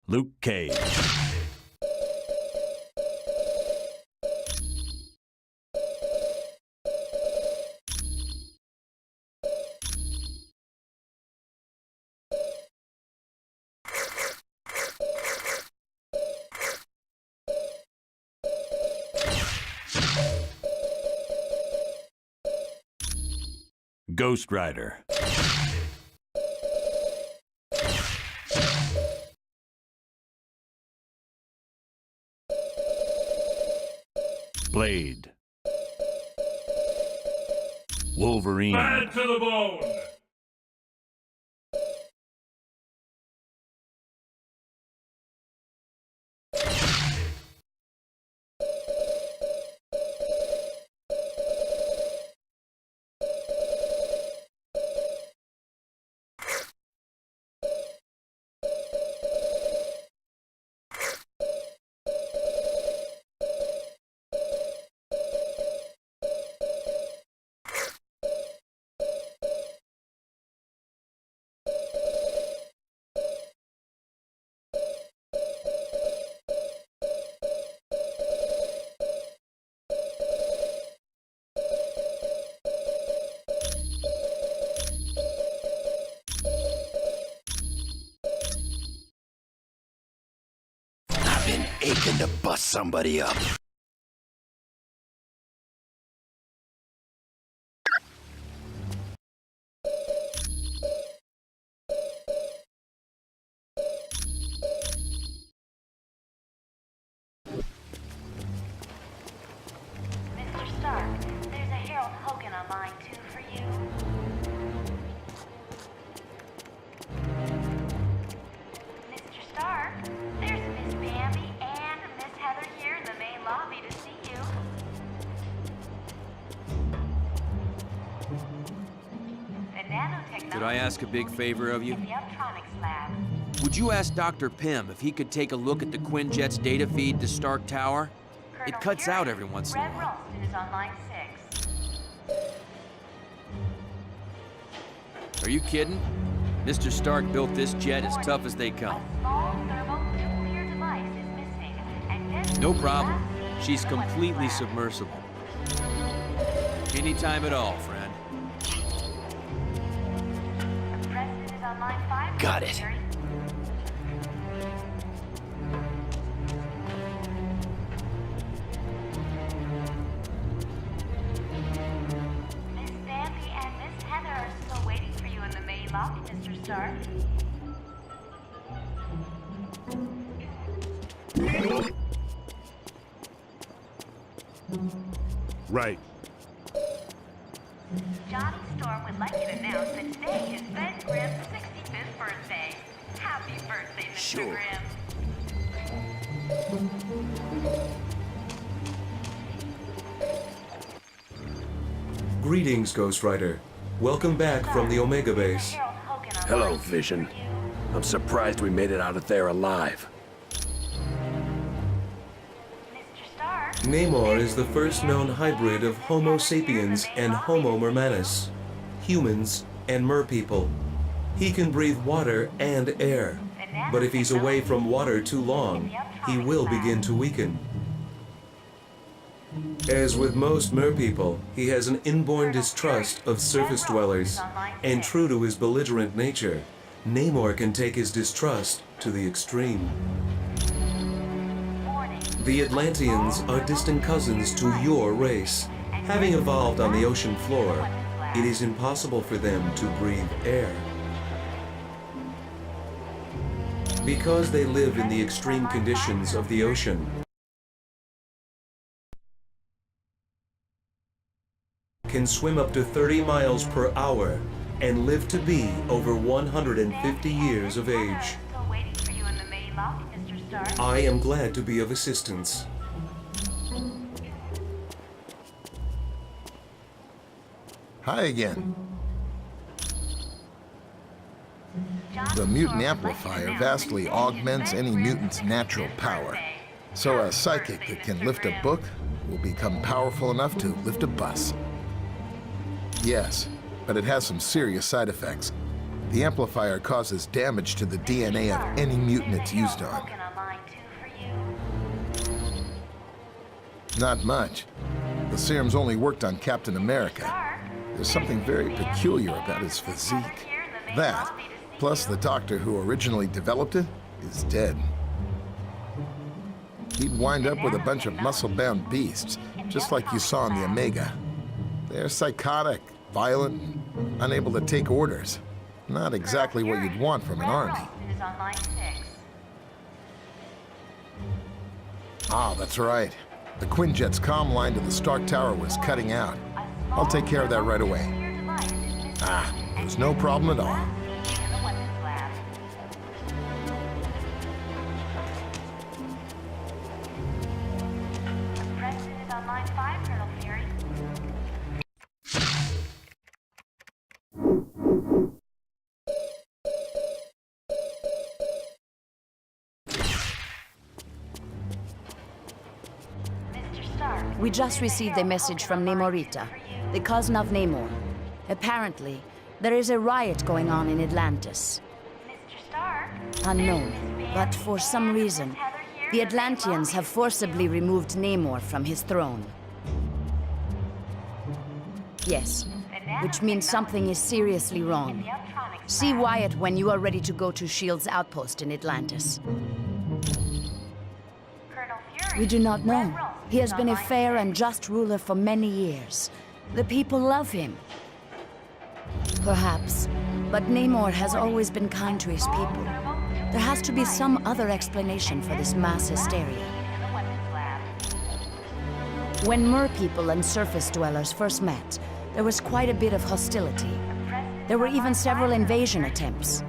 Luke Cage. Ghost Rider. Blade. Wolverine. Bad to the bone! Been aching to bust somebody up. Mr. Stark, there's a Harold Hogan on line 2 for you. Mr. Stark, there's Miss Bambi and Miss Heather here in the main lobby to see you. The nanotechnology Could I ask a big favor of you? in the Uptronics lab. Would you ask Dr. Pym if he could take a look at the Quinjet's data feed to Stark Tower? It Colonel cuts Fury, out every once in a Red while. Ralston is on line 6. Are you kidding? Mr. Stark built this jet as tough as they come. A small thermonuclear device is missing, and this No will problem. not see She's the weapons completely lab. submersible. Anytime at all, friend. The president is on line 5. Got it. Fury. Miss Bambi and Miss Heather are still waiting for you in the main lobby, Mr. Stark. Right. Johnny Storm would like you to announce that today is Ben Grimm's 65th birthday. Happy birthday, Mr. Sure. Grimm. Greetings, Ghost Rider. Welcome back from the Omega Base. Harold Hogan on Hello, line 2 Vision. for you. I'm surprised we made it out of there alive. Mr. Stark. Namor is the first known hybrid of Homo sapiens and Homo mermanus, humans and merpeople. He can breathe water and air, but if he's away from water too long, he will begin to weaken. As with most merpeople, he has an inborn distrust of surface dwellers, and true to his belligerent nature, Namor can take his distrust to the extreme. Warning. The Atlanteans are distant cousins to your race. Having evolved on the ocean floor, it is impossible for them to breathe air. Because they live in the extreme conditions of the ocean, can swim up to 30 miles per hour and live to be over 150 years of age. Still waiting for you in the main lobby, Mr. Stark. I am glad to be of assistance. Hi again. The mutant amplifier vastly augments any mutant's natural power. So a psychic that can lift a book will become powerful enough to lift a bus. Yes, but it has some serious side effects. The amplifier causes damage to the DNA of any mutant it's used on. Not much. The serum's only worked on Captain America. There's something very peculiar about his physique. That, plus the doctor who originally developed it, is dead. He'd wind up with a bunch of muscle-bound beasts, just like you saw in the Omega. They're psychotic, violent, and unable to take orders. Not exactly what you'd want from an army. Ah, that's right. The Quinjet's comm line to the Stark Tower was cutting out. I'll take care of that right away. Ah, there's no problem at all. President is on line 5, Colonel Fury. Mr. Stark. We just received a message from Namorita, the cousin of Namor. Apparently, there is a riot going on in Atlantis. Mr. Stark. Unknown, but for some reason, the Atlanteans have forcibly removed Namor from his throne. Yes, which means something is seriously wrong. See Wyatt when you are ready to go to S.H.I.E.L.D.'s outpost in Atlantis. Colonel Fury. We do not know. He has been a fair and just ruler for many years. The people love him. Perhaps, but Namor has always been kind to his people. There has to be some other explanation for this mass hysteria. When Mer people and surface dwellers first met, there was quite a bit of hostility. There were even several invasion attempts.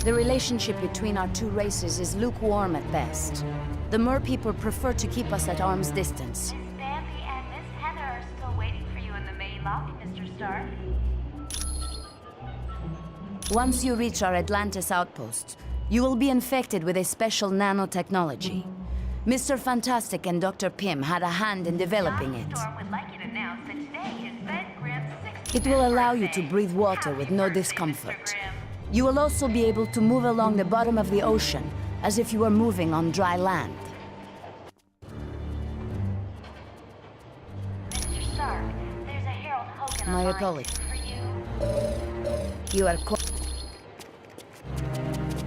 The relationship between our two races is lukewarm at best. The Mer people prefer to keep us at arm's distance. Miss Bambi and Miss Heather are still waiting for you in the main lobby, Mr. Stark. Once you reach our Atlantis outpost, you will be infected with a special nanotechnology. Mr. Fantastic and Dr. Pym had a hand in developing it. Storm would like you to announce that today is Ben Grimm's 60th It will allow you to birthday. breathe water with no Happy birthday, discomfort. Mr. Grimm. You will also be able to move along the bottom of the ocean as if you were moving on dry land. Mr. Stark, there's a Harold Hogan My on line apologies. 2 for you. You are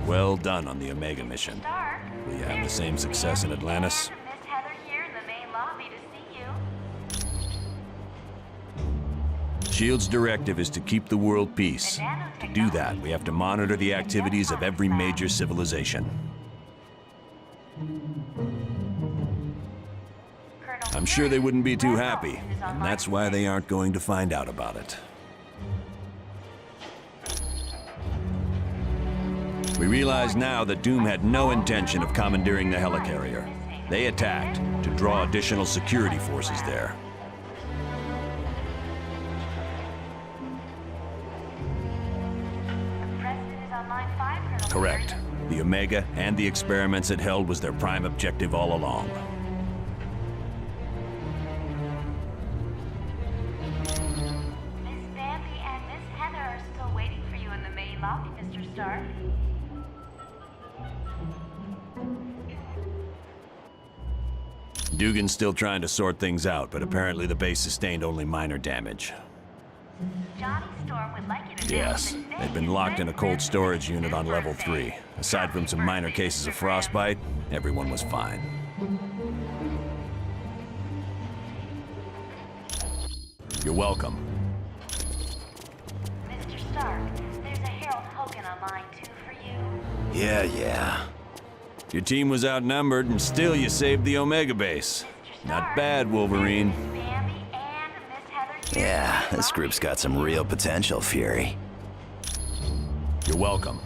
Well done on the Omega mission. Stark, Will you have the there's same Miss success in Bambi Atlantis? and Miss Heather here in the main lobby to see you. S.H.I.E.L.D.'s directive is to keep the world peace. To do that, we have to monitor the activities of every major civilization. I'm sure they wouldn't be too happy, and that's why they aren't going to find out about it. We realize now that Doom had no intention of commandeering the helicarrier. They attacked to draw additional security forces there. President is on line 5, Colonel Correct. The Omega and the experiments it held was their prime objective all along. Miss Bambi and Miss Heather are still waiting for you in the main lobby, Mr. Stark. Dugan's still trying to sort things out, but apparently the base sustained only minor damage. Johnny Storm would like you to Yes, know that they'd been locked in a cold storage unit on level 3. Aside from some minor cases of frostbite, everyone was fine. You're welcome. Mr. Stark, there's a Harold Hogan on line 2 for you. Yeah. Your team was outnumbered, and still you saved the Omega base. Not bad, Wolverine. Bambi and Miss Heather here. Yeah, this group's got some real potential, Fury. You're welcome.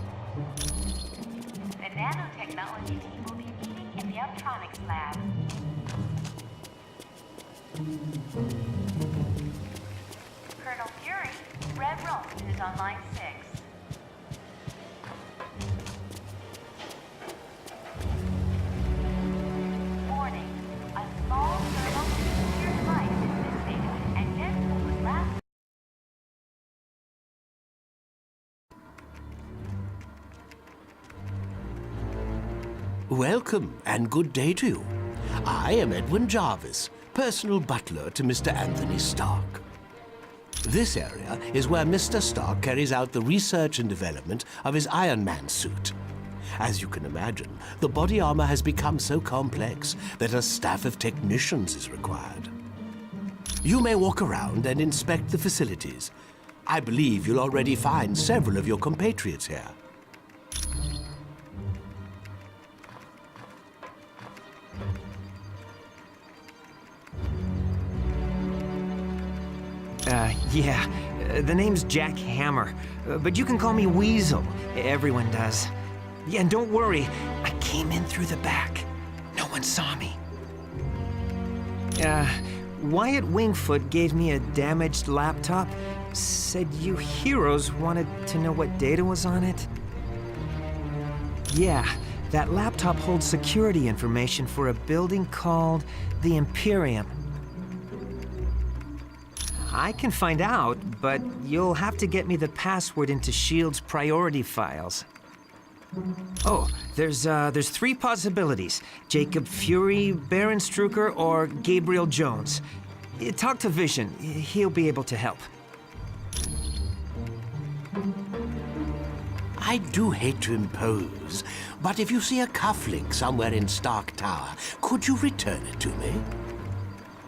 The nanotechnology team will be meeting in the Optronics lab. Colonel Fury, Red Roan is on line 6. Welcome and good day to you. I am Edwin Jarvis, personal butler to Mr. Anthony Stark. This area is where Mr. Stark carries out the research and development of his Iron Man suit. As you can imagine, the body armor has become so complex that a staff of technicians is required. You may walk around and inspect the facilities. I believe you'll already find several of your compatriots here. Yeah. The name's Jack Hammer, but you can call me Weasel. Everyone does. Yeah, and don't worry, I came in through the back. No one saw me. Wyatt Wingfoot gave me a damaged laptop. Said you heroes wanted to know what data was on it. Yeah, that laptop holds security information for a building called the Imperium. I can find out, but you'll have to get me the password into S.H.I.E.L.D.'s priority files. Oh, there's 3 possibilities. Jacob Fury, Baron Strucker, or Gabriel Jones. Talk to Vision. He'll be able to help. I do hate to impose, but if you see a cufflink somewhere in Stark Tower, could you return it to me?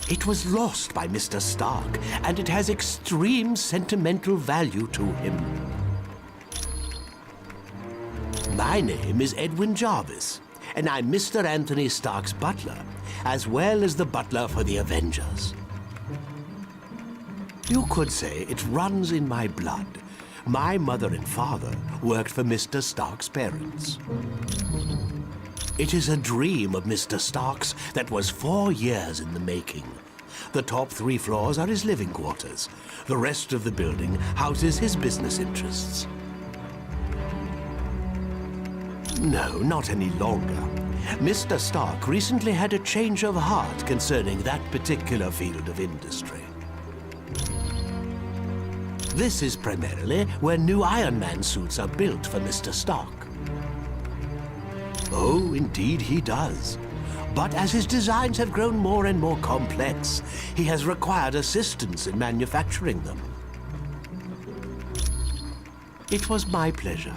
It was lost by Mr. Stark, and it has extreme sentimental value to him. My name is Edwin Jarvis, and I'm Mr. Anthony Stark's butler, as well as the butler for the Avengers. You could say it runs in my blood. My mother and father worked for Mr. Stark's parents. It is a dream of Mr. Stark's that was 4 years in the making. The top 3 floors are his living quarters. The rest of the building houses his business interests. No, not any longer. Mr. Stark recently had a change of heart concerning that particular field of industry. This is primarily where new Iron Man suits are built for Mr. Stark. Oh, indeed he does. But as his designs have grown more and more complex, he has required assistance in manufacturing them. It was my pleasure.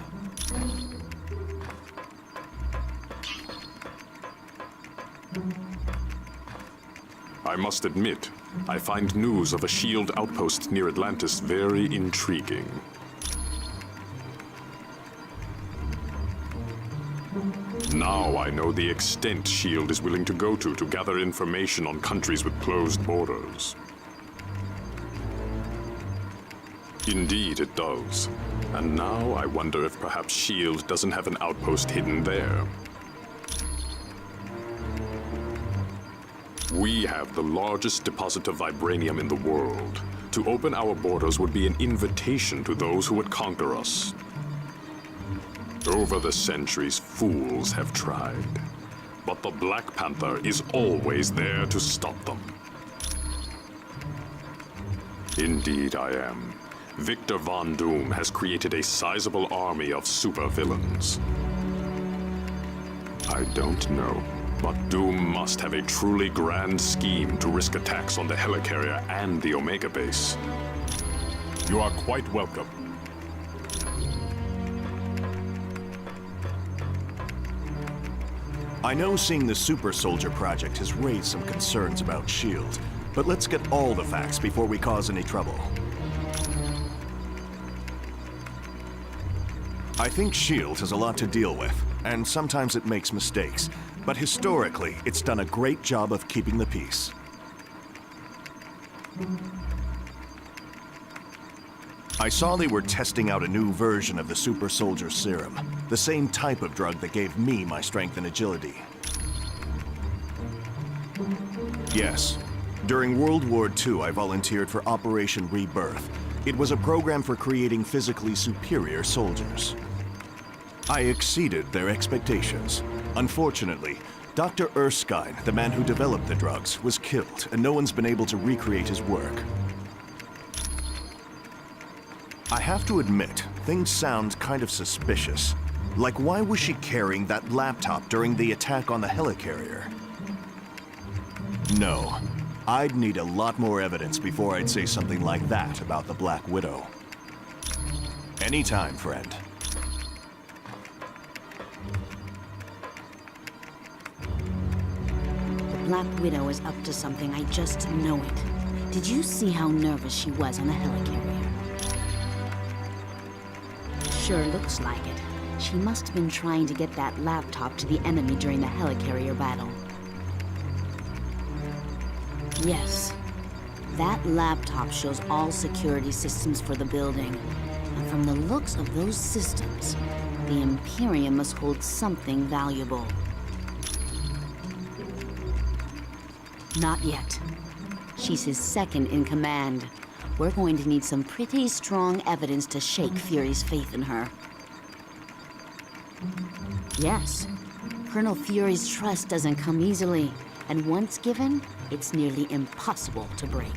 I must admit, I find news of a S.H.I.E.L.D. outpost near Atlantis very intriguing. Now I know the extent S.H.I.E.L.D. is willing to go to gather information on countries with closed borders. Indeed, it does. And now I wonder if perhaps S.H.I.E.L.D. doesn't have an outpost hidden there. We have the largest deposit of vibranium in the world. To open our borders would be an invitation to those who would conquer us. Over the centuries, fools have tried. But the Black Panther is always there to stop them. Indeed I am. Victor Von Doom has created a sizable army of supervillains. I don't know, but Doom must have a truly grand scheme to risk attacks on the helicarrier and the Omega base. You are quite welcome. I know seeing the Super Soldier project has raised some concerns about S.H.I.E.L.D., but let's get all the facts before we cause any trouble. I think S.H.I.E.L.D. has a lot to deal with, and sometimes it makes mistakes, but historically, it's done a great job of keeping the peace. I saw they were testing out a new version of the Super Soldier Serum, the same type of drug that gave me my strength and agility. Yes, during World War II, I volunteered for Operation Rebirth. It was a program for creating physically superior soldiers. I exceeded their expectations. Unfortunately, Dr. Erskine, the man who developed the drugs, was killed, and no one's been able to recreate his work. I have to admit, things sound kind of suspicious. Like, why was she carrying that laptop during the attack on the helicarrier? No. I'd need a lot more evidence before I'd say something like that about the Black Widow. Anytime, friend. The Black Widow is up to something, I just know it. Did you see how nervous she was on the helicarrier? Sure looks like it. She must have been trying to get that laptop to the enemy during the helicarrier battle. Yes. That laptop shows all security systems for the building. And from the looks of those systems, the Imperium must hold something valuable. Not yet. She's his second in command. We're going to need some pretty strong evidence to shake Fury's faith in her. Yes. Colonel Fury's trust doesn't come easily, and once given, it's nearly impossible to break.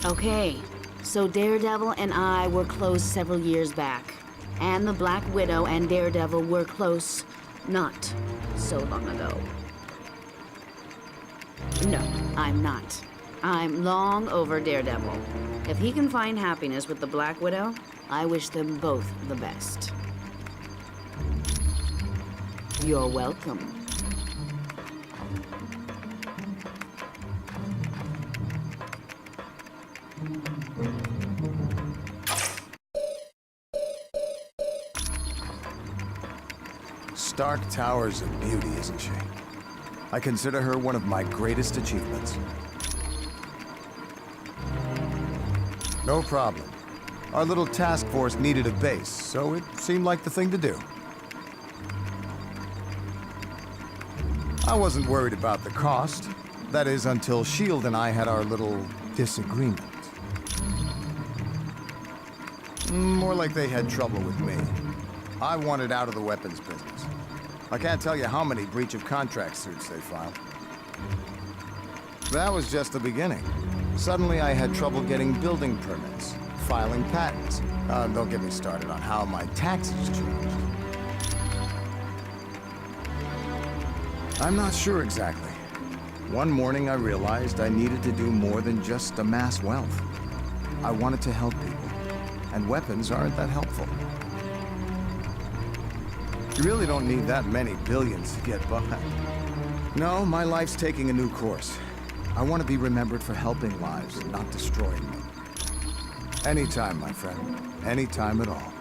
Okay, so Daredevil and I were close several years back, and the Black Widow and Daredevil were close not so long ago. No, I'm not. I'm long over Daredevil. If he can find happiness with the Black Widow, I wish them both the best. You're welcome. Stark Tower's a beauty, isn't she? I consider her one of my greatest achievements. No problem. Our little task force needed a base, so it seemed like the thing to do. I wasn't worried about the cost. That is, until S.H.I.E.L.D. and I had our little disagreement. More like they had trouble with me. I wanted out of the weapons business. I can't tell you how many breach of contract suits they filed. That was just the beginning. Suddenly I had trouble getting building permits, filing patents. Don't get me started on how my taxes changed. I'm not sure exactly. One morning I realized I needed to do more than just amass wealth. I wanted to help people, and weapons aren't that helpful. You really don't need that many billions to get by. No, my life's taking a new course. I want to be remembered for helping lives, not destroying them. Anytime, my friend. Anytime at all.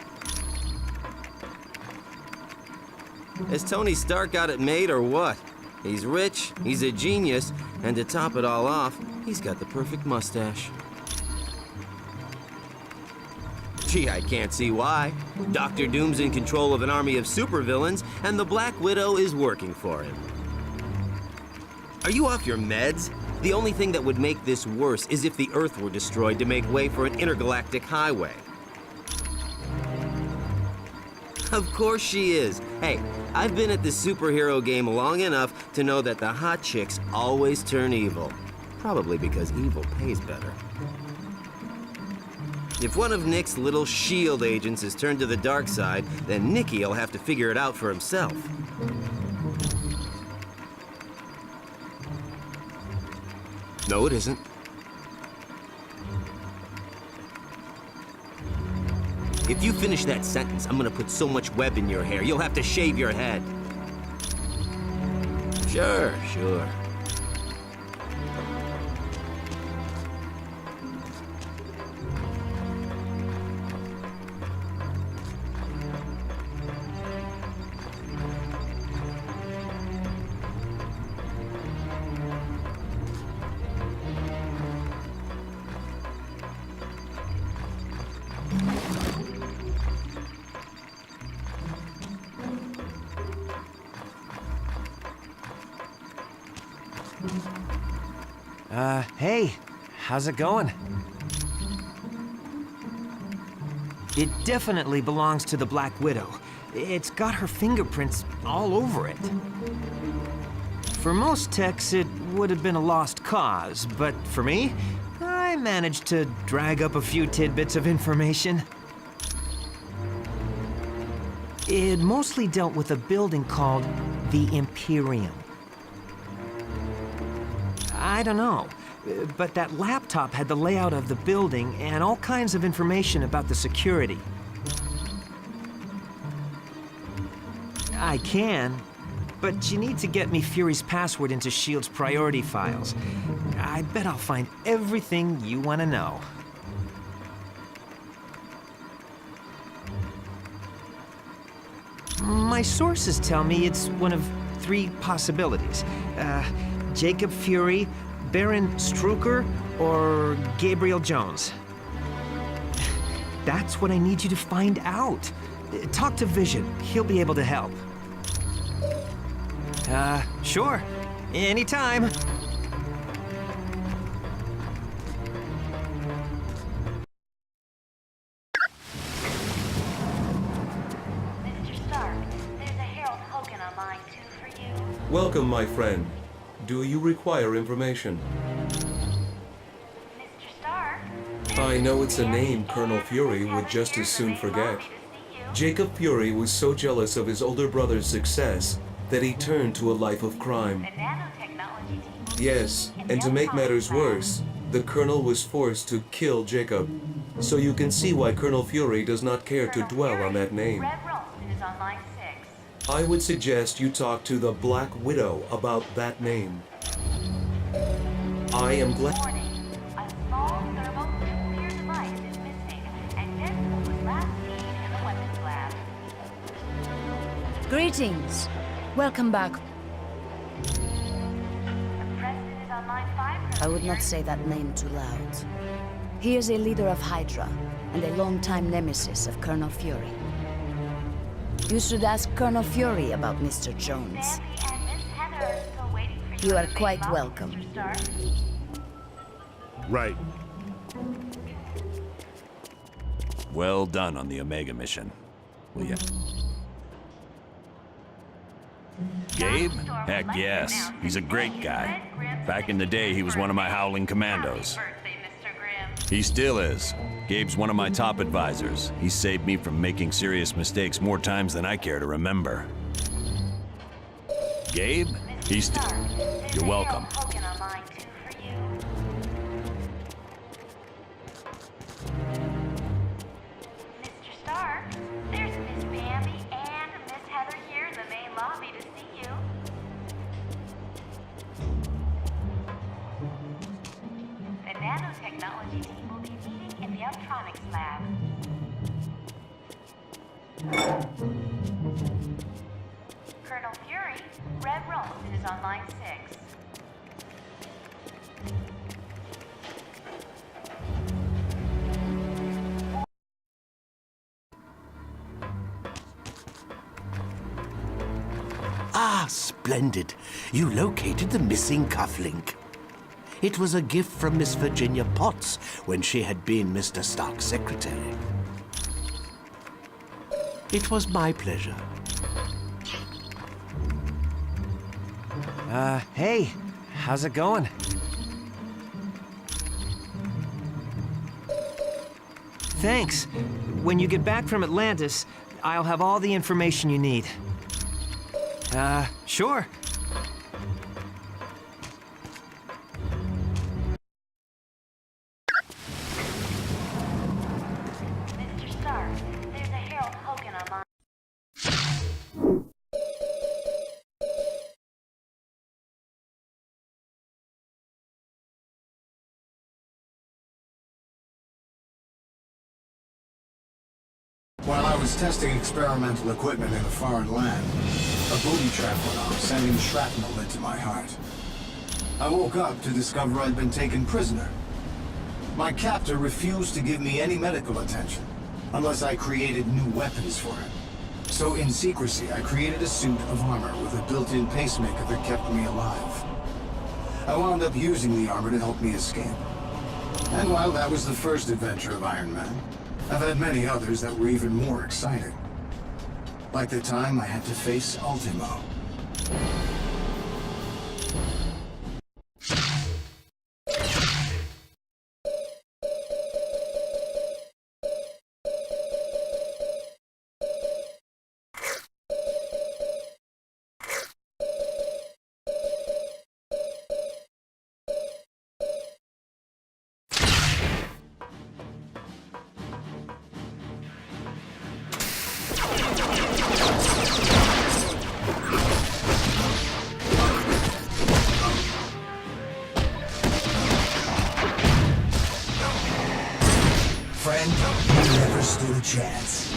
Has Tony Stark got it made or what? He's rich, he's a genius, and to top it all off, he's got the perfect mustache. Gee, I can't see why. Dr. Doom's in control of an army of supervillains, and the Black Widow is working for him. Are you off your meds? The only thing that would make this worse is if the Earth were destroyed to make way for an intergalactic highway. Of course she is. Hey, I've been at the superhero game long enough to know that the hot chicks always turn evil. Probably because evil pays better. If one of Nick's little S.H.I.E.L.D. agents is turned to the dark side, then Nicky'll have to figure it out for himself. No, it isn't. If you finish that sentence, I'm gonna put so much web in your hair, you'll have to shave your head. Sure, sure. Hey, how's it going? It definitely belongs to the Black Widow. It's got her fingerprints all over it. For most techs, it would have been a lost cause, but for me, I managed to drag up a few tidbits of information. It mostly dealt with a building called the Imperium. I don't know, but that laptop had the layout of the building and all kinds of information about the security. I can, but you need to get me Fury's password into S.H.I.E.L.D.'s priority files. I bet I'll find everything you want to know. My sources tell me it's one of 3 possibilities. Jacob Fury, Baron Strucker, or Gabriel Jones. That's what I need you to find out. Talk to Vision. He'll be able to help. Sure. Anytime. Mr. Stark, there's a Harold Hogan on line 2 for you. Welcome, my friend. Do you require information? Mr. Stark? I know it's a name Colonel Fury would just as soon forget. Jacob Fury was so jealous of his older brother's success that he turned to a life of crime. Yes, and to make matters worse, the Colonel was forced to kill Jacob. So you can see why Colonel Fury does not care to dwell on that name. I would suggest you talk to the Black Widow about that name. I am glad... A small thermonuclear device is missing, and this was last seen in the weapons lab. Greetings. Welcome back. The President is on line 5. I would not say that name too loud. He is a leader of Hydra and a longtime nemesis of Colonel Fury. You should ask Colonel Fury about Mr. Jones. You are quite welcome. Right. Well done on the Omega mission. Will ya? Gabe? Heck yes. He's a great guy. Back in the day, he was one of my Howling Commandos. He still is. Gabe's one of my top advisors. He saved me from making serious mistakes more times than I care to remember. Gabe? He's still... You're welcome. Mr. Stark, there's Miss Bambi and Miss Heather here in the main lobby to see you. The nanotechnology team will be meeting in the electronics lab. Colonel Fury, Red Rose is on line 6. Ah, splendid. You located the missing cufflink. It was a gift from Miss Virginia Potts when she had been Mr. Stark's secretary. It was my pleasure. Hey, how's it going? Thanks. When you get back from Atlantis, I'll have all the information you need. Sure. Mr. Stark, there's a Harold Hogan on line. While I was testing experimental equipment in a foreign land, a booby trap went off, sending shrapnel into my heart. I woke up to discover I'd been taken prisoner. My captor refused to give me any medical attention, unless I created new weapons for him. So in secrecy, I created a suit of armor with a built-in pacemaker that kept me alive. I wound up using the armor to help me escape. And while that was the first adventure of Iron Man, I've had many others that were even more exciting. Like the time I had to face Ultimo. chance.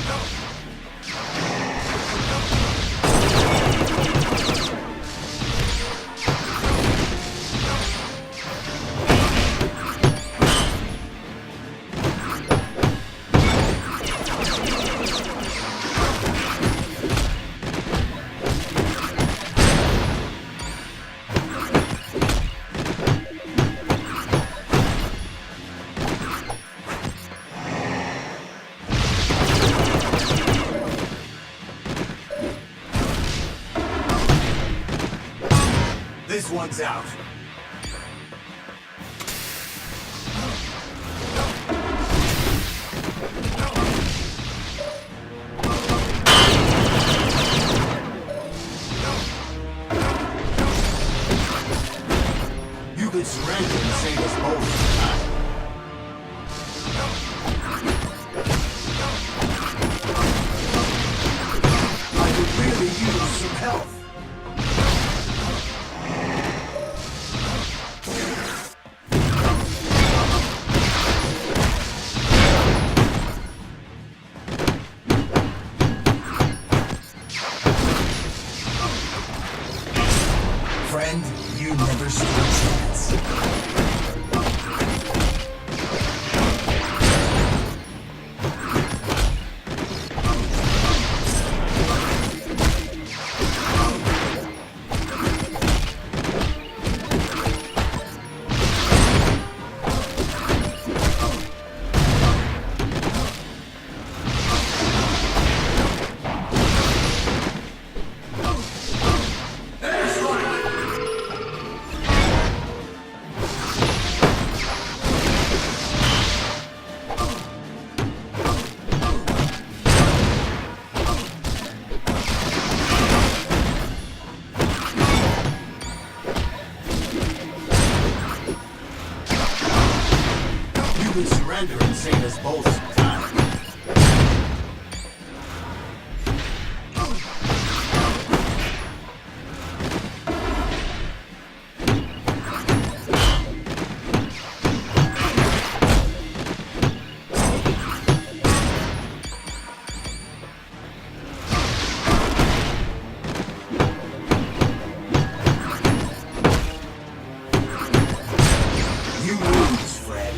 This one's out. You could surrender and save us both. I could really use some help. Friend, you never stood a chance. You could surrender and save us both some time. You lose, friend.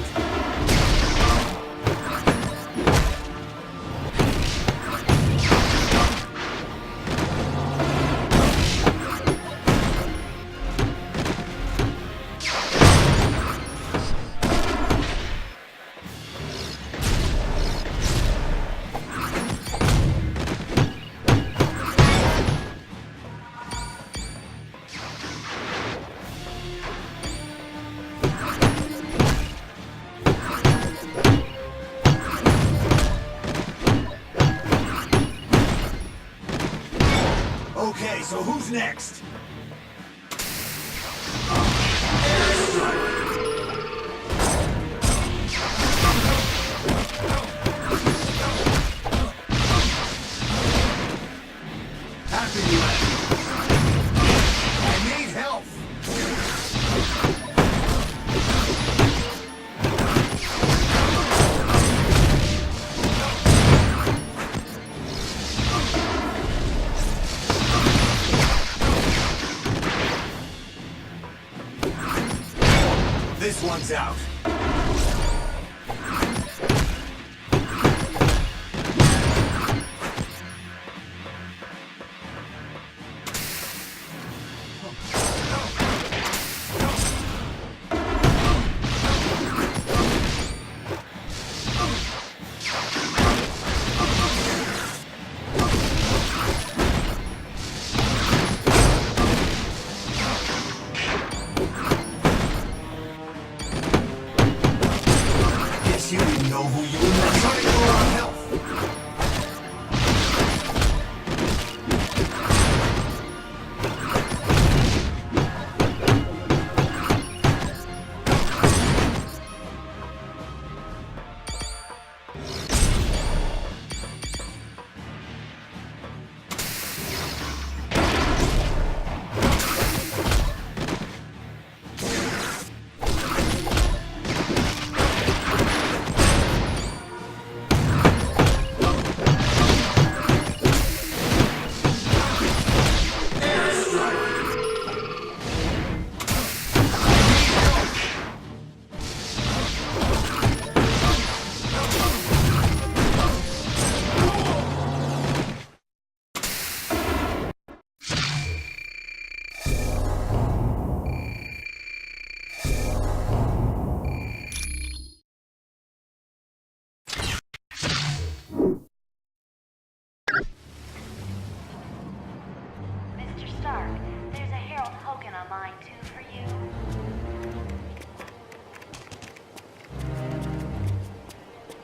Okay, so who's next? Happy I need help. This one's out. Stark, there's a Harold Hogan on line 2 for you.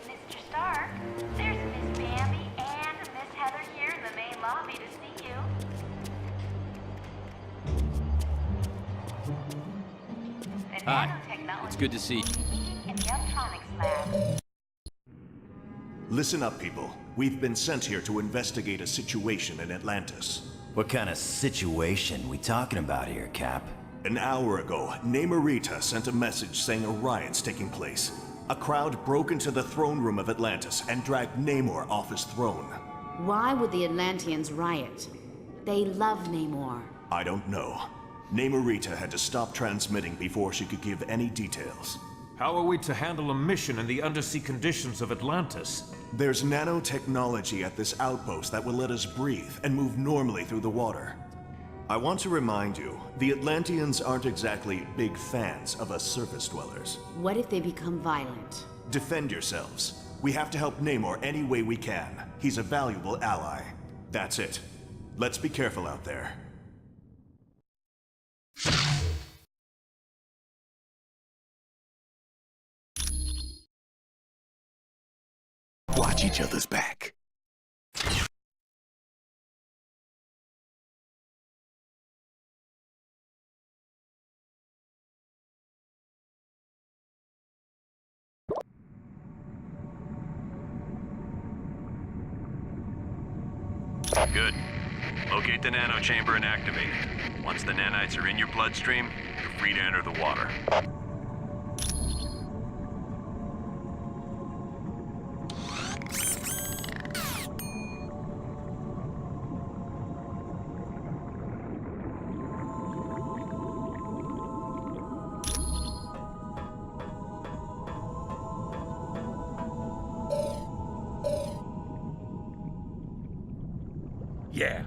Mr. Stark, there's Miss Bambi and Miss Heather here in the main lobby to see you. The Hi. nanotechnology It's good to see you. in the electronics lab. Listen up, people. We've been sent here to investigate a situation in Atlantis. What kind of situation we talking about here, Cap? An hour ago, Namorita sent a message saying a riot's taking place. A crowd broke into the throne room of Atlantis and dragged Namor off his throne. Why would the Atlanteans riot? They love Namor. I don't know. Namorita had to stop transmitting before she could give any details. How are we to handle a mission in the undersea conditions of Atlantis? There's nanotechnology at this outpost that will let us breathe and move normally through the water. I want to remind you, the Atlanteans aren't exactly big fans of us surface dwellers. What if they become violent? Defend yourselves. We have to help Namor any way we can. He's a valuable ally. That's it. Let's be careful out there. Watch each other's back. Good. Locate the nano chamber and activate it. Once the nanites are in your bloodstream, you're free to enter the water. Yeah.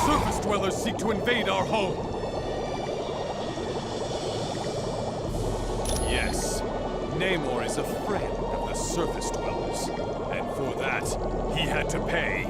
Surface dwellers seek to invade our home. Yes, Namor is a friend of the surface dwellers. And for that, he had to pay.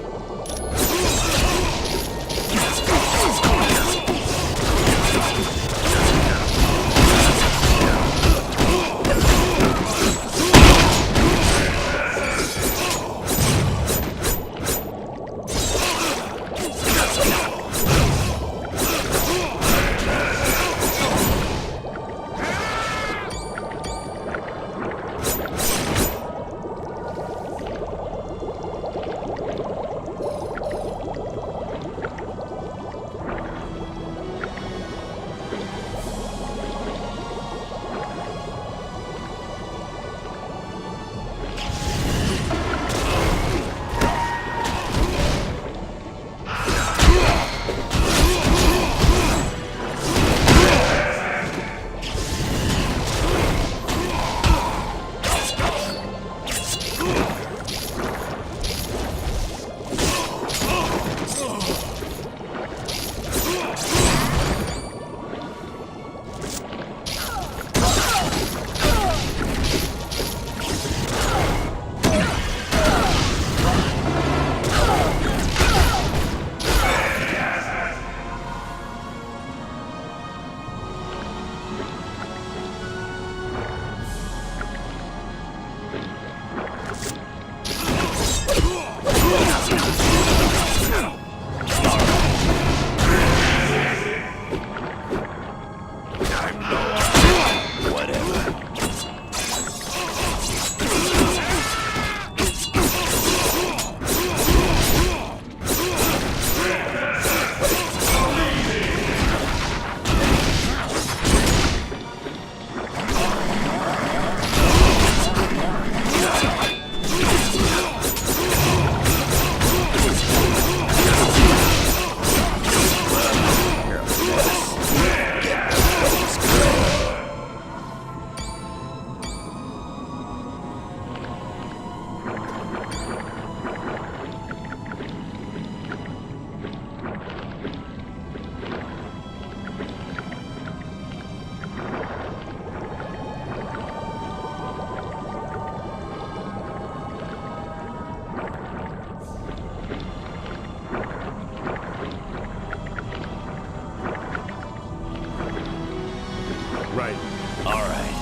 Right. All right.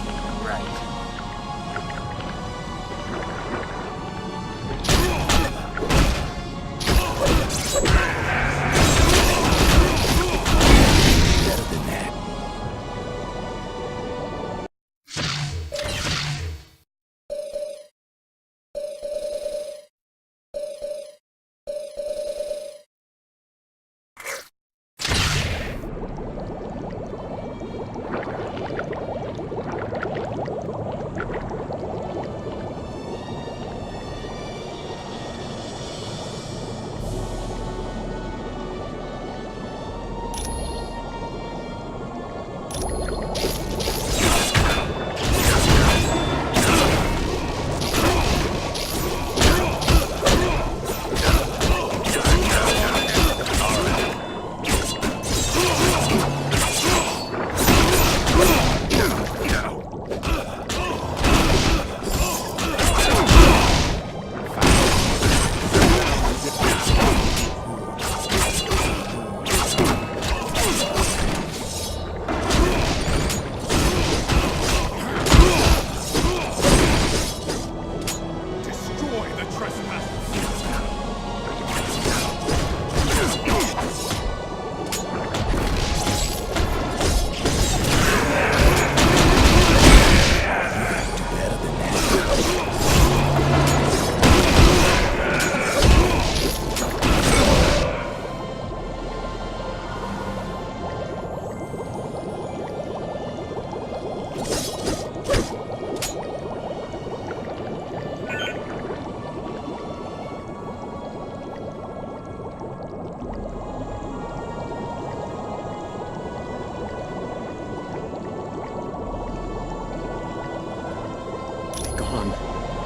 Better than that.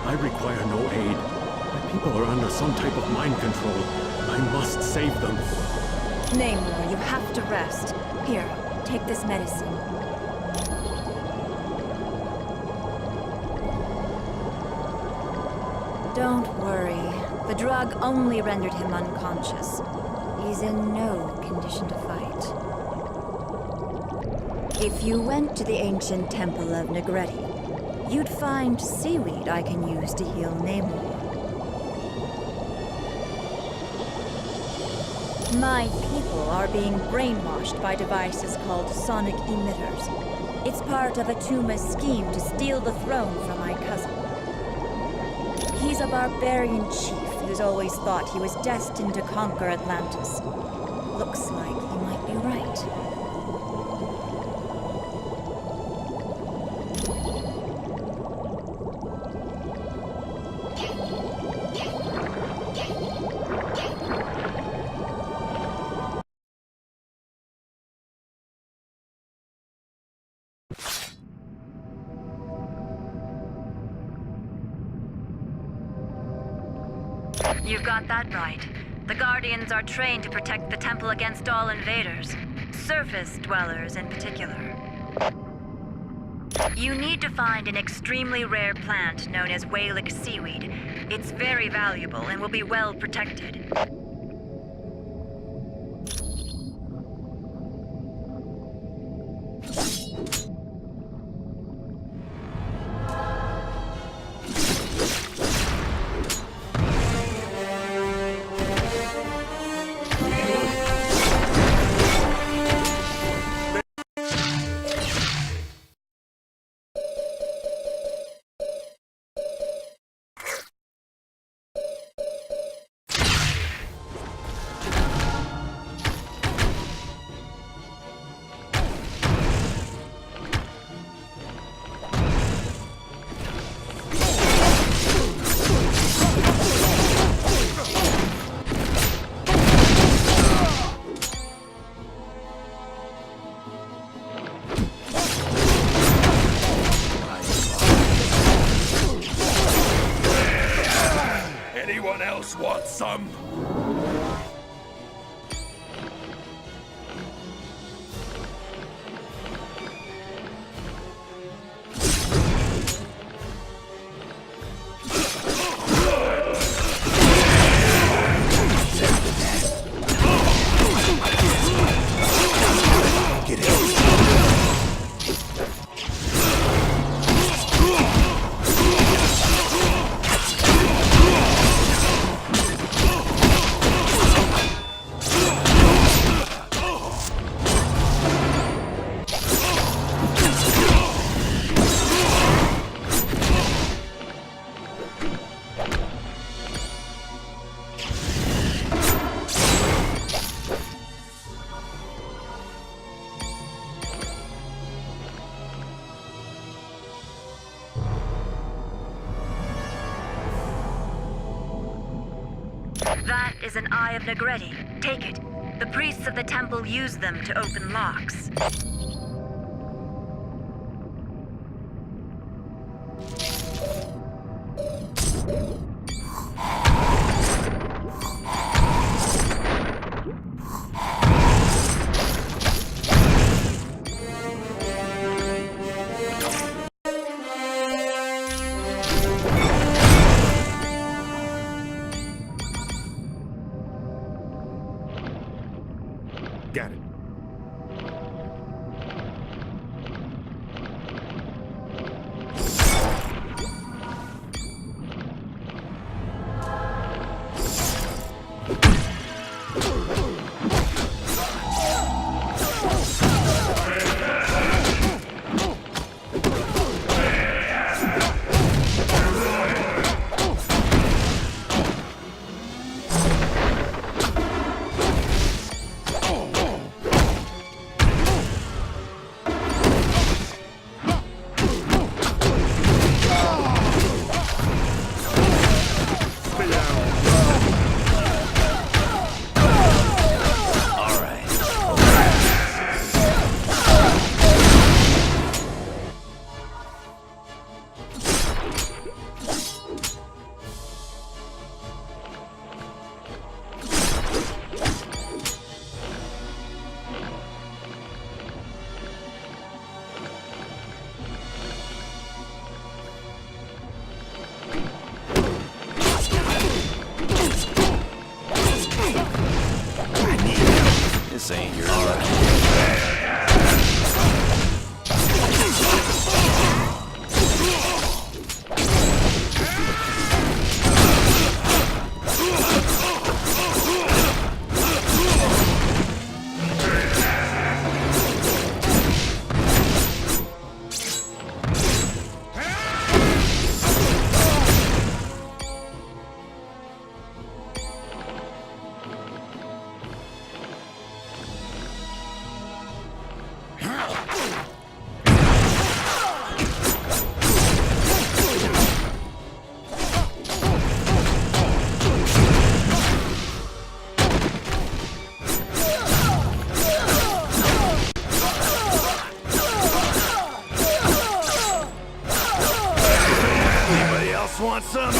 I require no aid. My people are under some type of mind control. I must save them. Namor, you have to rest. Here, take this medicine. Don't worry. The drug only rendered him unconscious. He's in no condition to fight. If you went to the ancient temple of Negretti, you'd find seaweed I can use to heal Namor. My people are being brainwashed by devices called sonic emitters. It's part of Atuma's scheme to steal the throne from my cousin. He's a barbarian chief who's always thought he was destined to conquer Atlantis. Looks like he might be right. You've got that right. The Guardians are trained to protect the temple against all invaders, surface dwellers in particular. You need to find an extremely rare plant known as Whalek seaweed. It's very valuable and will be well protected. Anyone else want some? Get out. That is an Eye of Negretti. Take it. The priests of the temple use them to open locks. Got it. This ain't your luck. Want some?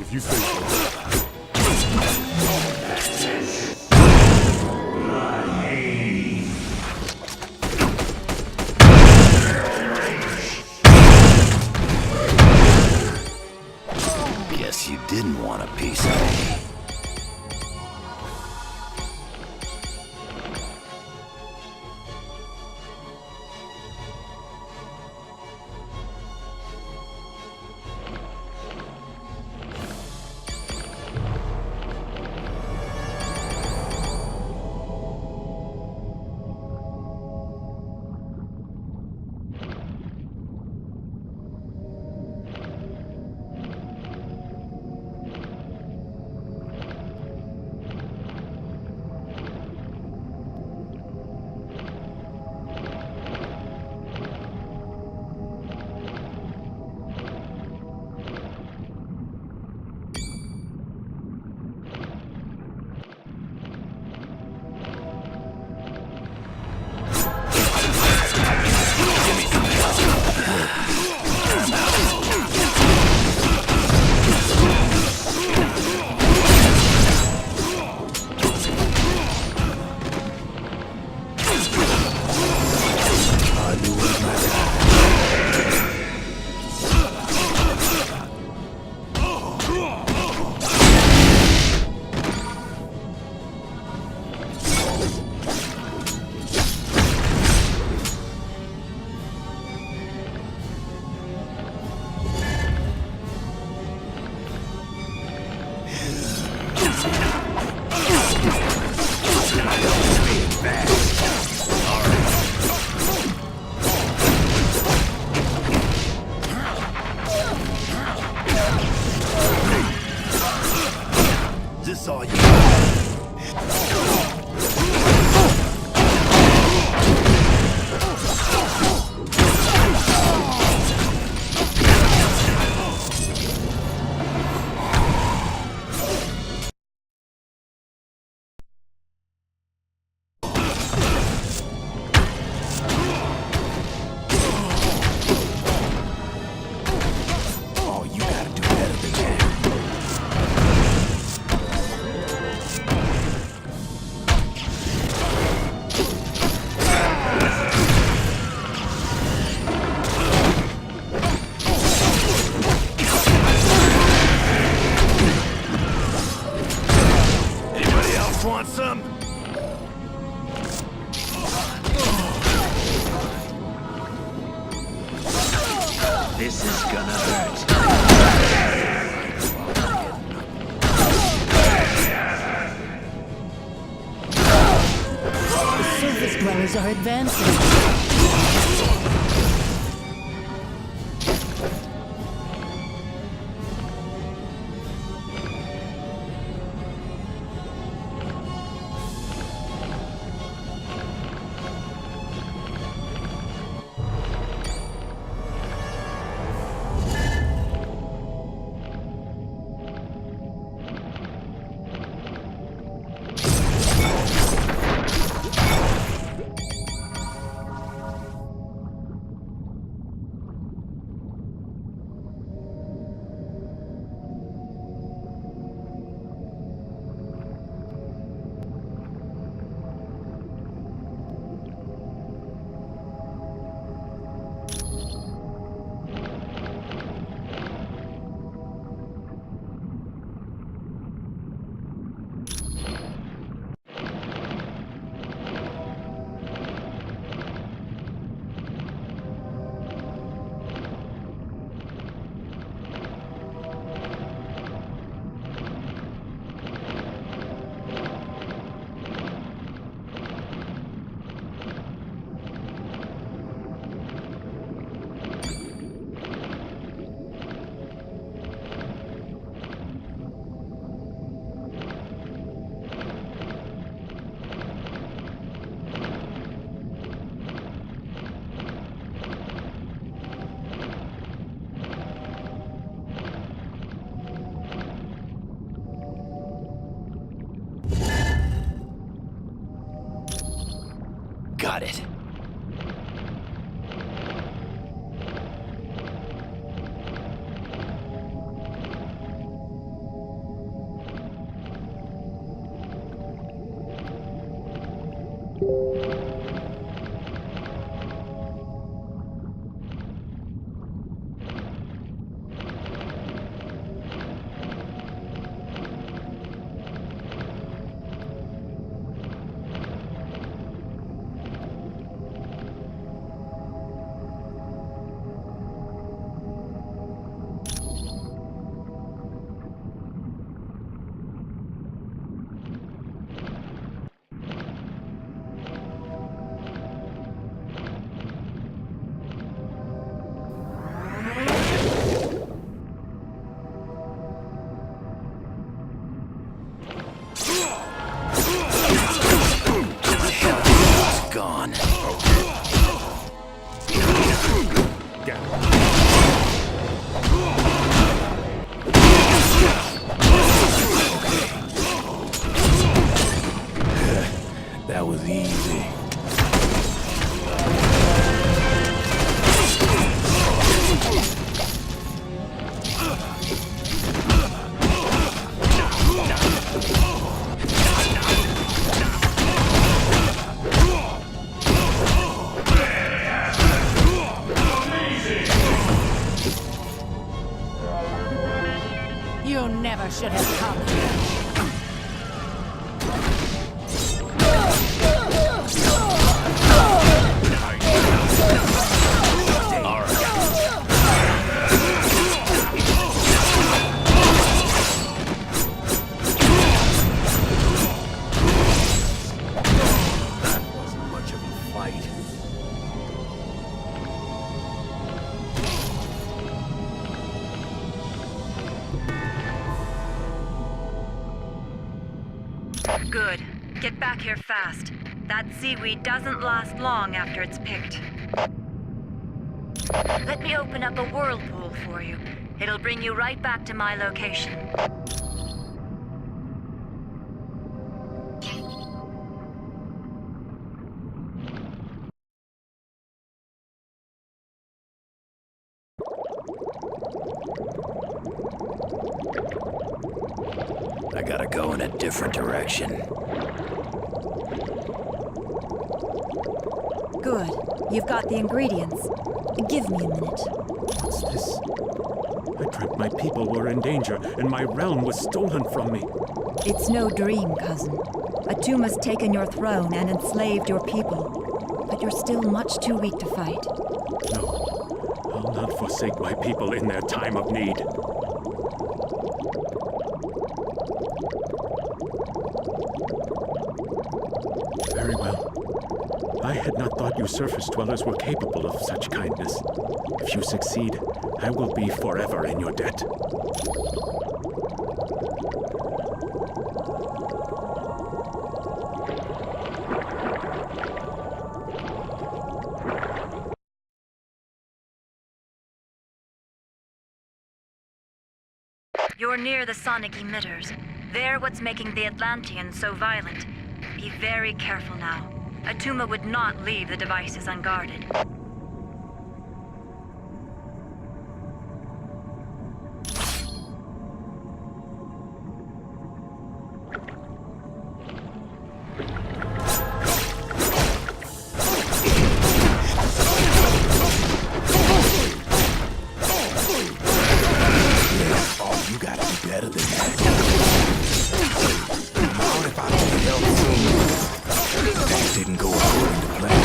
If you say so. Guess you didn't want a piece of me. This is gonna hurt. The surface dwellers are advancing. Got it. Gone. That was easy. You never should have come here. Good. Get back here fast. That seaweed doesn't last long after it's picked. Let me open up a whirlpool for you. It'll bring you right back to my location. I gotta go in a different direction. Good. You've got the ingredients. Give me a minute. What's this? I dreamt my people were in danger, and my realm was stolen from me. It's no dream, cousin. Atuma's taken your throne and enslaved your people. But you're still much too weak to fight. No, I'll not not forsake my people in their time of need. Very well. I had not thought you surface dwellers were capable of such kindness. If you succeed, I will be forever in your debt. You're near the sonic emitters. They're what's making the Atlanteans so violent. Be very careful now. Atuma would not leave the devices unguarded. You gotta be better than that. What if I can help soon? That didn't go according to plan.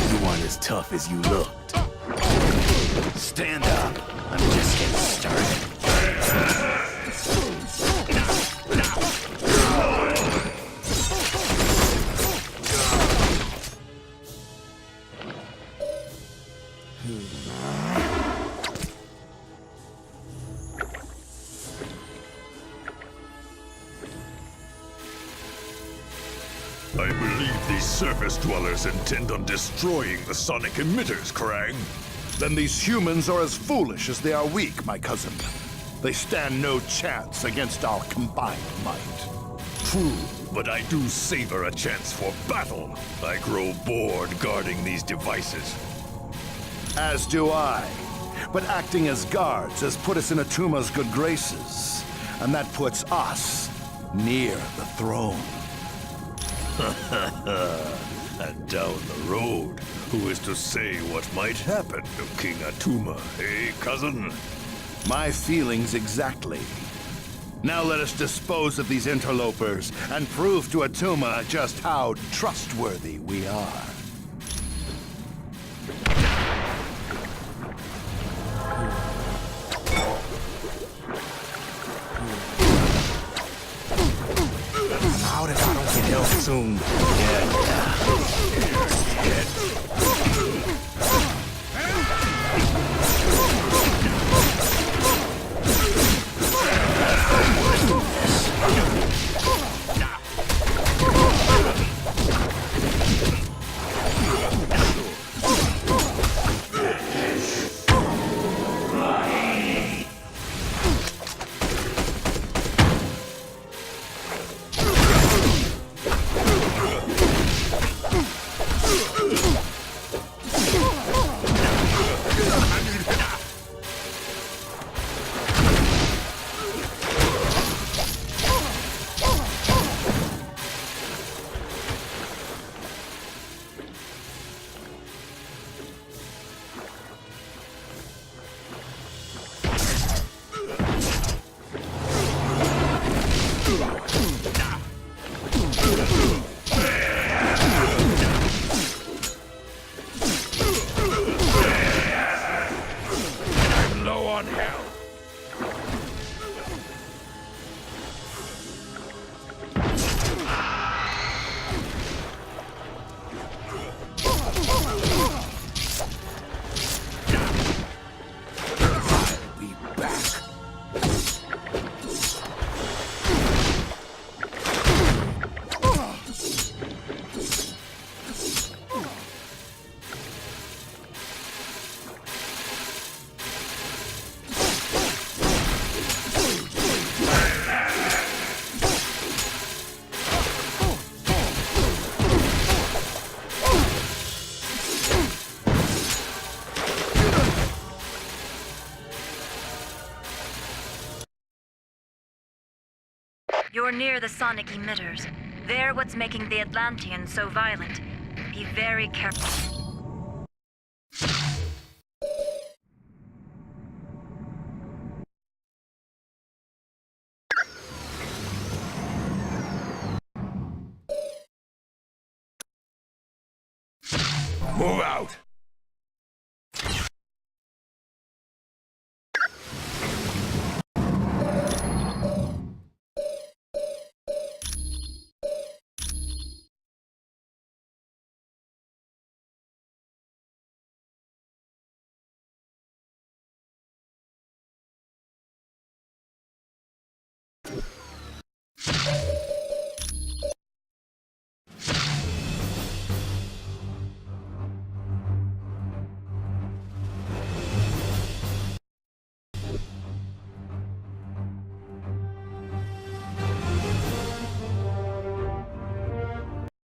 You weren't as tough as you looked. Stand up. I'm just getting started. I believe these surface dwellers intend on destroying the sonic emitters, Krang. Then these humans are as foolish as they are weak, my cousin. They stand no chance against our combined might. True, but I do savor a chance for battle. I grow bored guarding these devices. As do I. But acting as guards has put us in Atuma's good graces. And that puts us near the throne. And down the road, who is to say what might happen to King Atuma, eh, cousin? My feelings exactly. Now let us dispose of these interlopers and prove to Atuma just how trustworthy we are. How did I don't get help soon? You're near the sonic emitters. They're what's making the Atlanteans so violent. Be very careful. Move out!